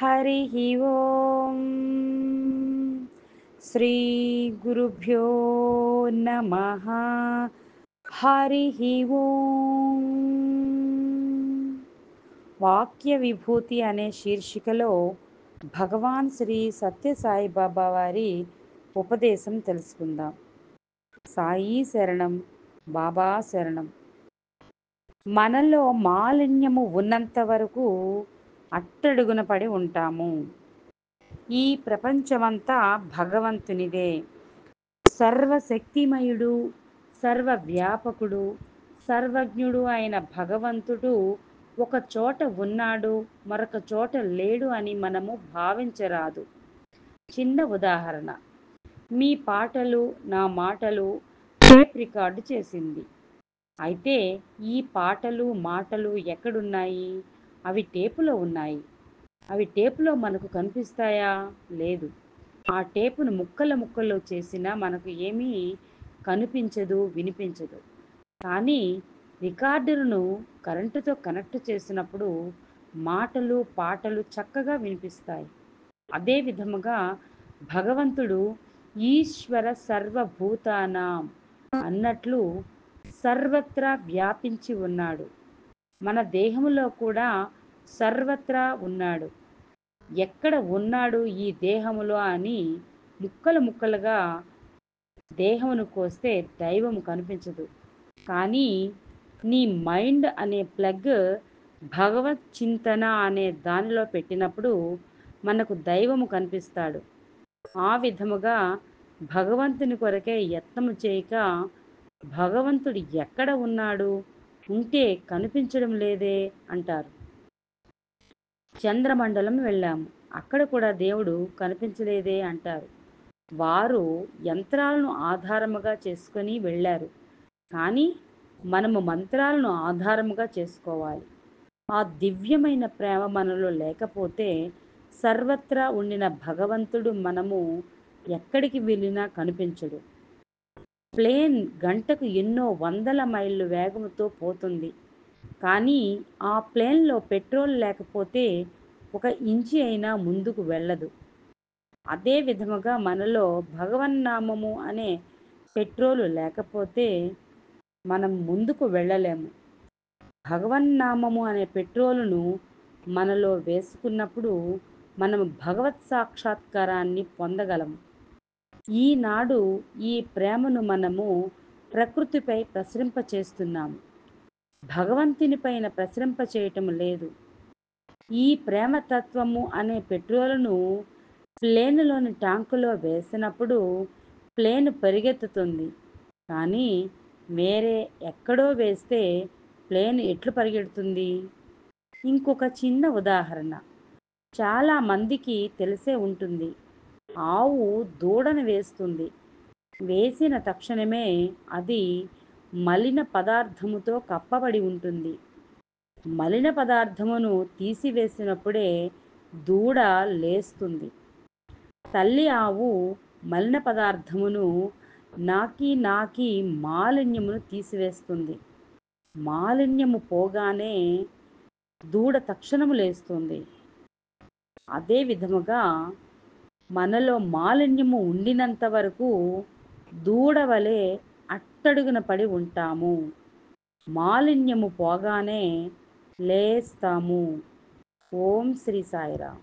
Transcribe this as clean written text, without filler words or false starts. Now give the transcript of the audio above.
హరిః ఓం శ్రీ గురుభ్యో నమః. హరిః ఓం. వాక్య విభూతి అనే శీర్షికలో భగవాన్ శ్రీ సత్యసాయిబాబా వారి ఉపదేశం తెలుసుకుందాం. సాయి శరణం, బాబా శరణం. మనలో మాలిన్యము ఉన్నంత వరకు అట్టడుగున పడి ఉంటాము. ఈ ప్రపంచమంతా భగవంతునిదే. సర్వశక్తిమయుడు, సర్వవ్యాపకుడు, సర్వజ్ఞుడు అయిన భగవంతుడు ఒక చోట ఉన్నాడు, మరొక చోట లేడు అని మనము భావించరాదు. చిన్న ఉదాహరణ, మీ పాటలు నా మాటలు టేప్ రికార్డు చేసింది. అయితే ఈ పాటలు మాటలు ఎక్కడున్నాయి? అవి టేపులో ఉన్నాయి. అవి టేపులో మనకు కనిపిస్తాయా? లేదు. ఆ టేపును ముక్కలు ముక్కలు చేసినా మనకు ఏమీ కనిపించదు, వినిపించదు. కానీ రికార్డులను కరెంటుతో కనెక్ట్ చేసినప్పుడు మాటలు పాటలు చక్కగా వినిపిస్తాయి. అదే విధముగా భగవంతుడు ఈశ్వర సర్వభూతానాం అన్నట్లు సర్వత్రా వ్యాపించి ఉన్నాడు. మన దేహంలో కూడా సర్వత్రా ఉన్నాడు. ఎక్కడ ఉన్నాడు ఈ దేహములో అని ముక్కలు ముక్కలుగా దేహమును కోస్తే దైవము కనిపించదు. కానీ నీ మైండ్ అనే ప్లగ్ భగవత్ చింతన అనే దానిలో పెట్టినప్పుడు మనకు దైవము కనిపిస్తాడు. ఆ విధముగా భగవంతుని కొరకే యత్నము చేయక భగవంతుడు ఎక్కడ ఉన్నాడు, ఉంటే కనిపించడం లేదే అంటారు. చంద్రమండలం వెళ్ళాము, అక్కడ కూడా దేవుడు కనిపించలేదే అంటారు. వారు యంత్రాలను ఆధారముగా చేసుకొని వెళ్ళారు. కానీ మనము మంత్రాలను ఆధారముగా చేసుకోవాలి. ఆ దివ్యమైన ప్రేమ మనలో లేకపోతే సర్వత్రా ఉండిన భగవంతుడు మనము ఎక్కడికి వెళ్ళినా కనిపించడు. ప్లేన్ గంటకు ఎన్నో వందల మైళ్ళు వేగంతో పోతుంది. కానీ ఆ ప్లేన్లో పెట్రోల్ లేకపోతే 1 ఇంచి అయినా ముందుకు వెళ్ళదు. అదే విధముగా మనలో భగవన్నామము అనే పెట్రోలు లేకపోతే మనం ముందుకు వెళ్ళలేము. భగవన్నామము అనే పెట్రోలును మనలో వేసుకున్నప్పుడు మనం భగవత్ సాక్షాత్కారాన్ని పొందగలము. ఈనాడు ఈ ప్రేమను మనము ప్రకృతిపై ప్రసరింపచేస్తున్నాము. భగవంతుని పైన ప్రసరింపచేయటం లేదు. ఈ ప్రేమతత్వము అనే పెట్రోలును ప్లేనులోని ట్యాంకులో వేసినప్పుడు ప్లేను పరిగెత్తుతుంది. కానీ వేరే ఎక్కడో వేస్తే ప్లేన్ ఎట్లు పరిగెడుతుంది? ఇంకొక చిన్న ఉదాహరణ చాలామందికి తెలిసే ఉంటుంది. ఆవు దూడను వేస్తుంది. వేసిన తక్షణమే అది మలిన పదార్థముతో కప్పబడి ఉంటుంది. మలిన పదార్థమును తీసివేసినప్పుడే దూడ లేస్తుంది. తల్లి ఆవు మలిన పదార్థమును నాకి నాకి మాలిన్యమును తీసివేస్తుంది. మాలిన్యము పోగానే దూడ తక్షణము లేస్తుంది. అదే విధముగా మనలో మాలిన్యము ఉండినంత వరకు దూడవలే అట్టడుగున పడి ఉంటాము. మాలిన్యము పోగానే లేస్తాము. ఓం శ్రీ సాయిరామ్.